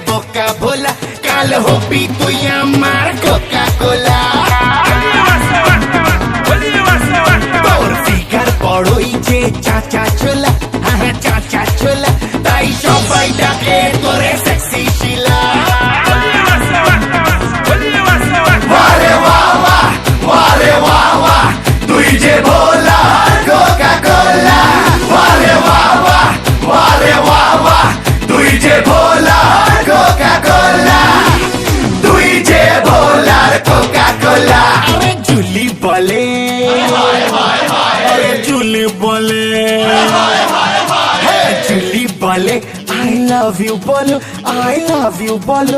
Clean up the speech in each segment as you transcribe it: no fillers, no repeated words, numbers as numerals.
বোকা ভোলা, কাল হবি তুই আমার কোকা কোলা। তোর ফিগার বড়ই যে চাচা ছোলা, হ্যাঁ চাচা ছোলা, তাই সবাই ডাকে তোরে সেক্সি শিলা। ওয়ারে বাবা, ওয়ারে বাবা, তুই যে ভোলা কোকা কোলা। ওয়ারে বাবা, ওয়ারে বাবা, তুই যে ভোলা কোকা কোলা, তুই যে ভোলার কোকা কোলা। আরে জুলি বলে, আরে জুলি বলে, জুলি বলে I love you বলো, I love you বলো,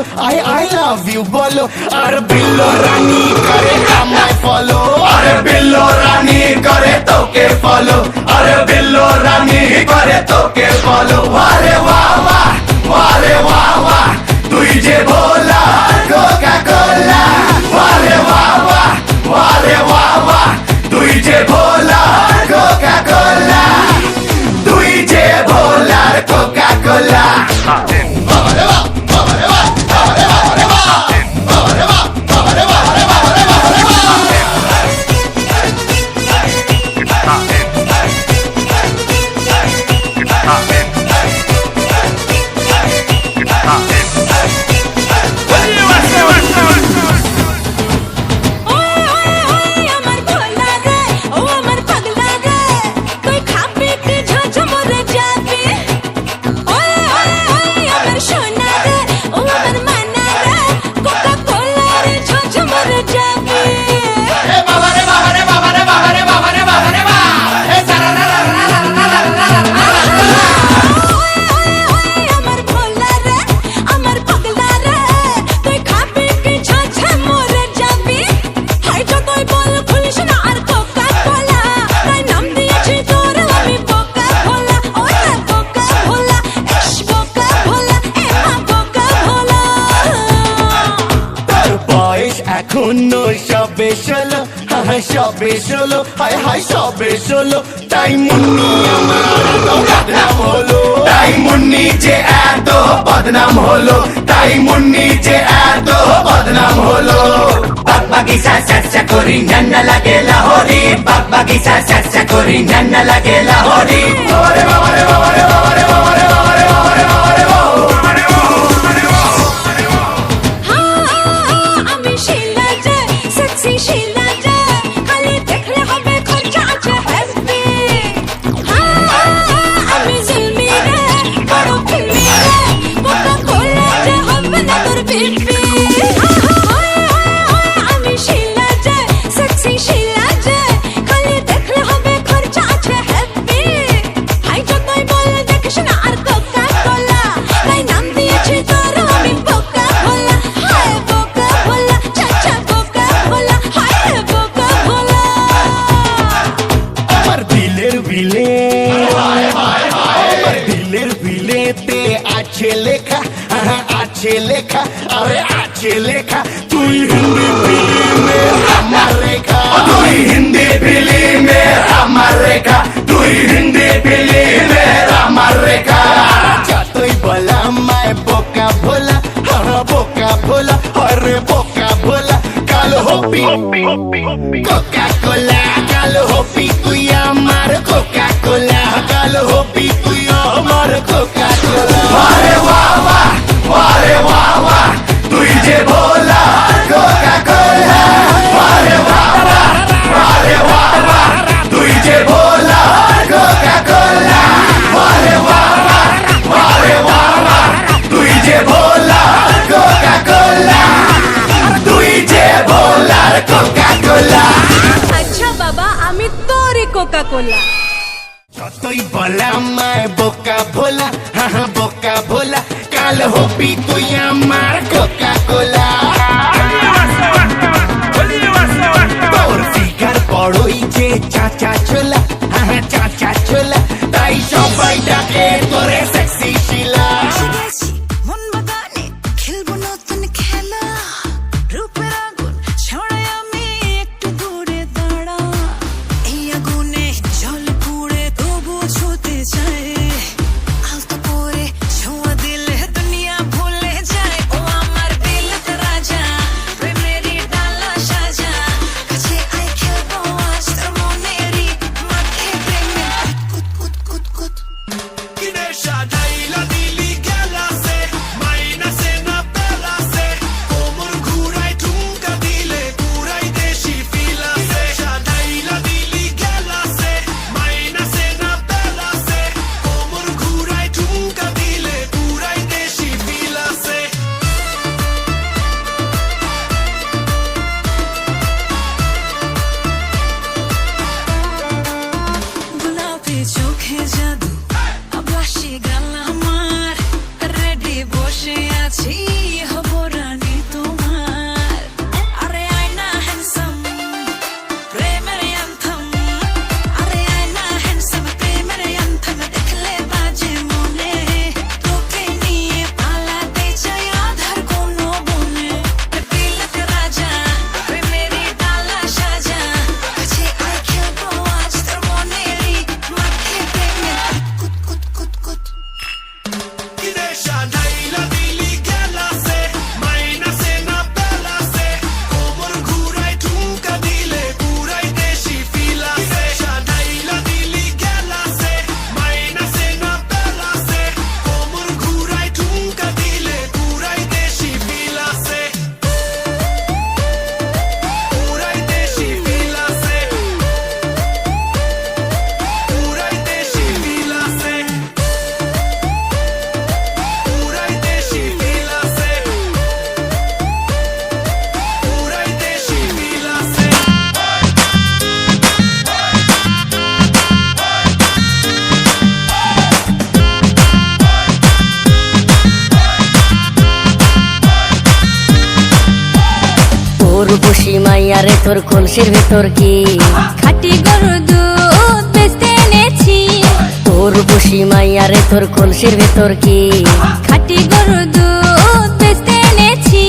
I love you বলো। আর বিল্লো রানী করে আমায় ফলো, আরে বিল্লো রানী করে তোকে ফলো, আরে বিল্লো রানী করে তোকে ফলো। ওয়ারে বাবা, ওয়ারে বাবা, তুই যে ভোলা কোকা কোলা। ওয়ারে বাবা, ওয়ারে বাবা, তুই যে ভোলা কোকা কোলা, তুই যে ভোলার কোকা কোলা। এখনো সবে ষোলো, হ্যাঁ সবে ষোলো, হায় হায় সবে ষোলো, তাই মুন্নি আমার এত বদনাম হলো, তাই মুন্নি যে এত বদনাম হলো, তাই মুন্নি যে এত বদনাম হলো। বাগ বাগিচা চর্চা করি নান্না লাগে লাহোরি, বাগ বাগিচা চর্চা করি নান্না লাগে লাহোরি। বাবারে বাবারে বাবারে বাবারে বাবারে বাবারে বাবারে বাবারে আছে লেখা, আছে লেখা, আরে আছে লেখা, তুই হিন্দি ফিল্মে আমার রেখা, তুই হিন্দি ফিল্মে আমার রেখা, তুই হিন্দি ফিল্মে আমার রেখা। যতই বলা মায় বোকা ভোলা, বোকা ভোলা, আরে বোকা ভোলা, কাল হবি কোকা কোলা, কাল হবি তুই আমার কোকা কোলা, কাল হবি তুই আমার কোকা কোলা। ওয়ারে বাবা, ওয়ারে বাবা, তুই যে ভোলা কোকা কোলা। ওয়ারে বাবা, ওয়ারে বাবা, তুই যে ভোলা কোকা কোলা। ওয়ারে বাবা, ওয়ারে বাবা, তুই যে ভোলা কোকা কোলা, তুই যে ভোলার কোকা কোলা। আচ্ছা বাবা, আমি তোরে কোকা কোলা। যতই বলা আমায় বোকা ভোলা, হ্যাঁ বোকা ভোলা, কাল হবি তুই আমার কোকা কোলা। তোর ফিগার বড়ই যে চাচা ছোলা, হ্যাঁ চাচা ছোলা, তাই সবাই ডাকে তোরে সেক্সি শিলা। চাই আলতো করে ছোঁয়া দিলে দুনিয়া ভুলে যায়। রূপসী মাইয়ারে তোর কলসির ভেতর কি খাটি গরুর দুধ বেচতে এনেছি তোর রূপসী মাইয়ারে তোর কলসির ভেতর কি খাটি গরুর দুধ বেচতে এনেছি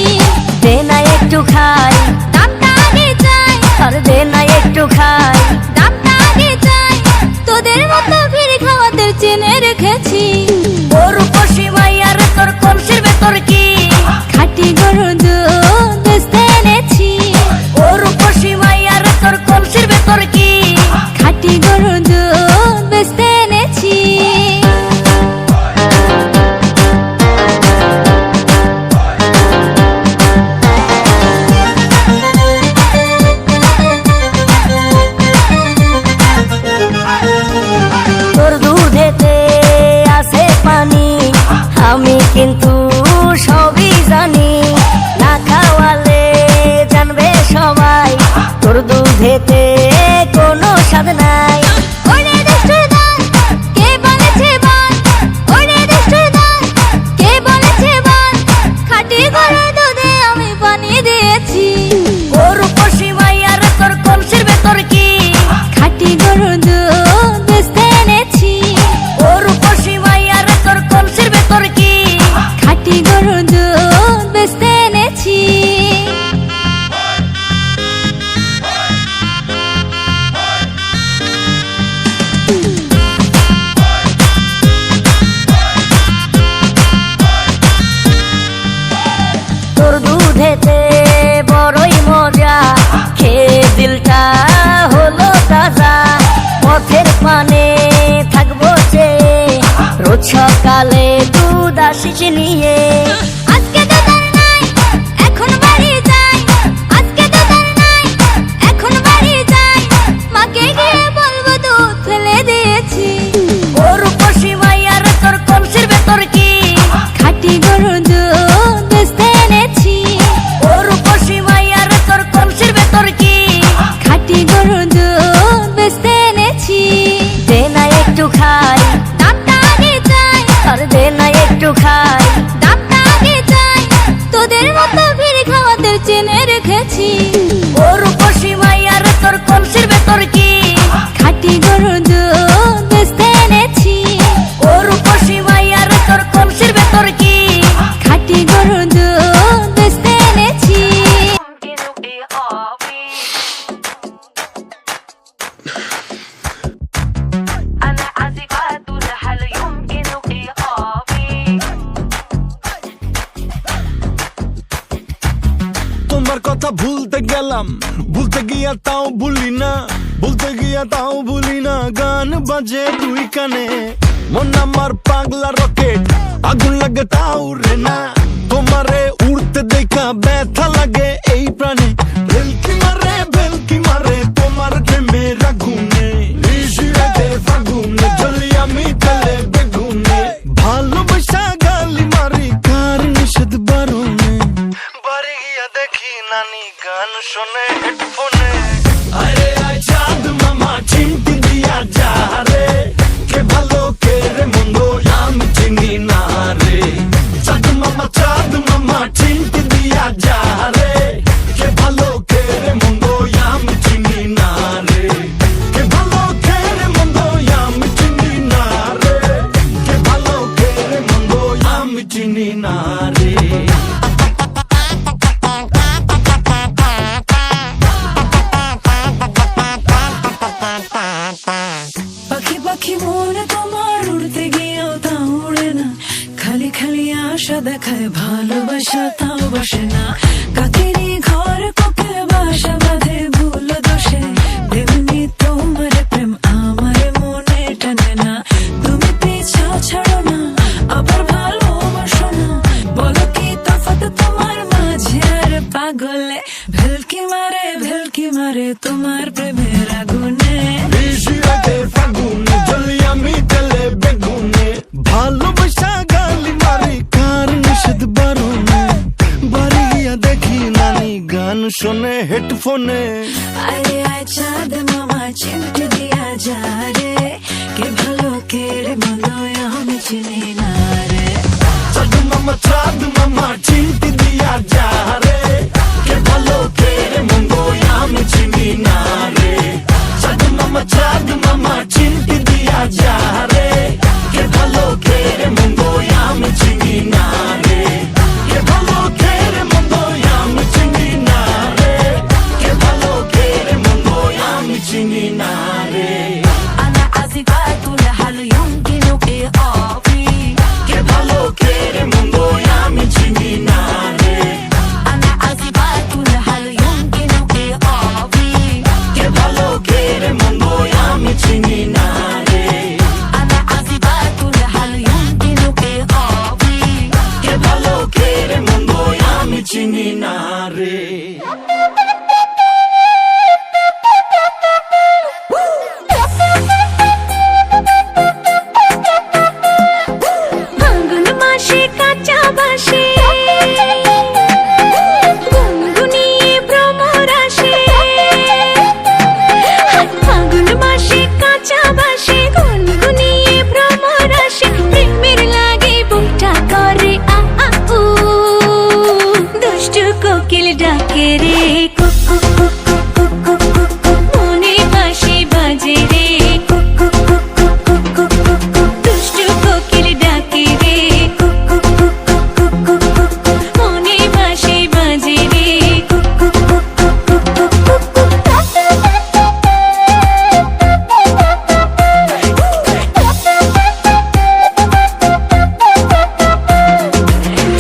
দে না একটু খাই দামটা আগে চাই আর দে না একটু খাই দামটা আগে চাই তোদের মতো ফিরে খাওয়াদের চেনে রেখেছি তোর রূপসী মাইয়ারে তোর কলসির ভেতর কি খাটি গরুর দুধ বেচতে এনেছি ও রূপসী মাইয়ারে তোর কলসির ভেতর কি খাটি গরুর দুধ বেচতে এনেছি তোর দুধেতে আছে পানি আমি কিন্তু সবই জানি না খাওয়ালে জানবে সবাই তোর দুধেতে কোনো স্বাদ নাই ওরে দুষ্টুর দল, কে বলেছে বল? ওরে দুষ্টুর দল, কে বলেছে বল? খাঁটি গরুর দুধে আমি পানি দিয়েছি ও রূপসী মাইয়ারে তোর কলসির ভেতর কি খাঁটি গরুর দুধ বেচতে এনেছি ও রূপসী মাইয়ারে তোর কলসির ভেতর কি খাঁটি গরুর দুধ বেচতে এনেছি তোর দুধেতে বড়ই মজা খেয়ে দিলটা হলো তাজা পথের পানে থাকবো যে রোজ সকালে দুধ আসিস নিয়ে আজকে তো তার নাই, এখন বাড়ি যাই। আজকে তো তার নাই, এখন বাড়ি যাই। মাকে গিয়ে বলবো দুধ ফেলে দিয়েছি ও রূপসী মাইয়ারে তোর কলসির ভেতর কি খাঁটি গরুর দুধ বেচতে এনেছি ও রূপসী মাইয়ারে তোর কলসির ভেতর কি খাঁটি গরুর দুধ বেচতে এনেছি দে না একটু খাই দামটা আগে চাই আর দে না একটু খাই দামটা আগে চাই তোদের মতো ফিরে খাওয়াদের চেনে রেখেছি ও রূপসী মাইয়ারে তোর কলসির ভেতর কি খাঁটি গরুর দুধ বেচতে এনেছি ও রূপসী মাইয়ারে তোর কলসির ভেতর কি খাঁটি গরুর দুধ বেচতে এনেছি أنا عازفة هل يمكن إيقافي তোমার কথা ভুলতে গেলাম, ভুলতে গিয়া তাও ভুলি না, ভুলতে গিয়া তাও ভুলি না। গান বাজে দুই কানে, মন আমার পাগলা রকেট, আগুন লাগে তাও রে না। তোমারে উড়তে দেখা ব্যথা লাগে এই প্রাণে, ভেলকি মারে তোমার প্রেমের আগুনে। নিশিরাতে ফাগুনে জ্বলি আমি তেলে বেগুনে, ভালোবাসা গালি মারি কার নিষেধ বারণে। বাড়ি গিয়া দেখি নানি গান শোনে হেডফোনে। আরে আয় চাঁদ মামা চিমটি দিয়া যা রে, কে ভালো কে রে মন্দ আমি চিনি না রে। চাঁদ মামা চিমটি দিয়া যা রে, কে ভালো কে রে মন্দ আমি চিনি না রে। কে ভালো কে রে মন্দ আমি চিনি না রে, কে ভালো কে রে মন্দ আমি চিনি না রে। পাখি পাখি মনে তোমার উড়তে গিয়েও তা উড়ে না, খালি খালি আশা দেখায় ভালোবাসা তাও বসে না। কাকেরই ঘর কোকিল বাসা বাঁধে ভুল দোষে, তেমনি তোমার প্রেম আমার মনে টানে না। তুমি পিছা ছাড়ো না, আবার ভালোবাসো না, বলো কি তফাৎ তোমার মাঝে আর পাগলে? ভেলকি মারে তোমার প্রেমের আগুনে। নিশিরাতে ফাগুনে জ্বলি আমি তেলে বেগুনে, ভালোবাসা গালি মারি কার নিষেধ বারণে। বাড়ি গিয়া দেখি নানি গান শোনে হেডফোনে। আরে আয় চাঁদ মামা চিমটি দিয়া যা রে, কে ভালো কে রে মন্দ আমি চিনি না রে। চাঁদ মামা চিমটি দিয়া যা রে, কে ভালো কে রে চিনি না রে أنا عازفات هل يمكن إيقافي কে ভালো কে রে মন্দ আমি চিনি না রে أنا عازفات هل يمكن إيقافي কে ভালো কে রে মন্দ আমি চিনি না রে أنا عازفات هل يمكن إيقافي কে ভালো কে রে মন্দ আমি চিনি না রে ফাল্গুন মাসে কাঁচা বাসে গুনগুনিয়ে ভ্রমর আসে। ফাল্গুন মাসে কাঁচা বাসে গুনগুনিয়ে ভ্রমর আসে। প্রেমের লাগে বুকটা করে আ আ উ, দুষ্টু কোকিল ডাকে রে cook cook cook cook cook cook cook cook. মনে বাঁশি বাজে রে cook cook cook cook cook cook cook cook. দুষ্টু কোকিল ডাকে রে cook cook cook cook cook cook cook cook. মনে বাঁশি বাজে রে cook cook cook cook cook cook cook cook.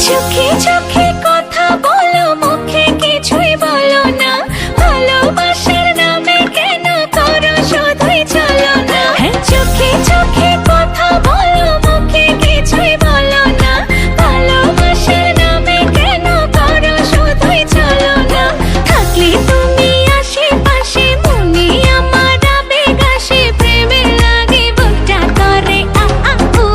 চোখে চোখে কথা বলো, মুখে কিছুই বলো না। ভালোবাসার নামে কেন করো শুধুই চলো না। চোখে চোখে কথা বলো, মুখে কিছুই বলো না। ভালোবাসার নামে কেন করো শুধুই চলো না। থাকলে তুমি আশেপাশে মনে আমার আবেগ আসে। প্রেমের লাগে বুকটা করে আ আ উ,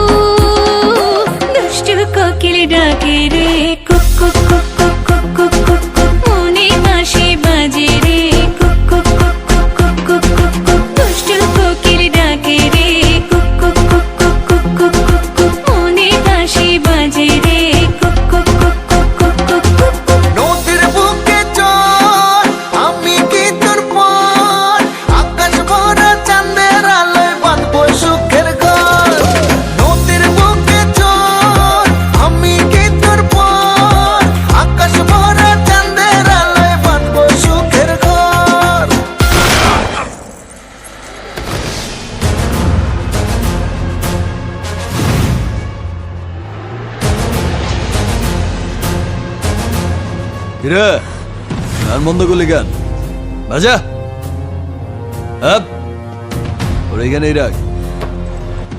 দুষ্টু কোকিল ডাকে রে cook cook cook cook cook cook cook cook. মনে বাঁশি বাজে রে cook cook cook cook cook cook cook cook. দুষ্টু কোকিল ডাকে রে cook cook cook cook cook cook cook cook. মনে বাঁশি বাজে রে cook cook cook cook cook cook cook cook. নদীর বুকে চল আমি কি তোর পর আকাশ ভরা চাঁদের আলোয় বাঁধবো সুখের ঘর নদীর বুকে চল আমি কি তোর পর আকাশ ভরা চাঁদের আলোয় বাঁধবো সুখের ঘর কিরে গান বন্ধ করলি গান বাজা আপ ওর এখানেই রাখ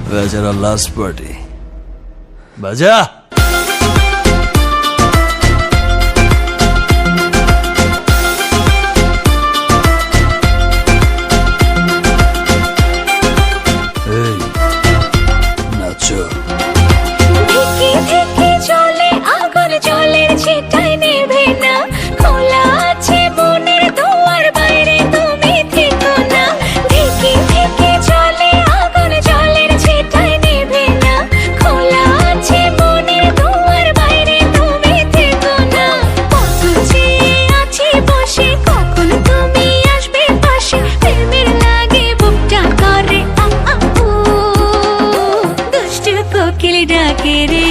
বেচারা লাস্ট পার্টি বাজা এই নাচো ধিকি ধিকি চলে আগুন জলের ছিটায় নেভে না। খোলা আছে মনের দুয়ার, বাইরে তুমি থেকো না। ধিকি ধিকি চলে আগুন জলের ছিটায় নেভে না। খোলা আছে মনের দুয়ার, বাইরে তুমি থেকো না। কত চেয়ে আছি বসে, কখন তুমি আসবে পাশে। প্রেমের লাগে বুকটা করে আ আ উ, দুষ্টু কোকিল ডাকে রে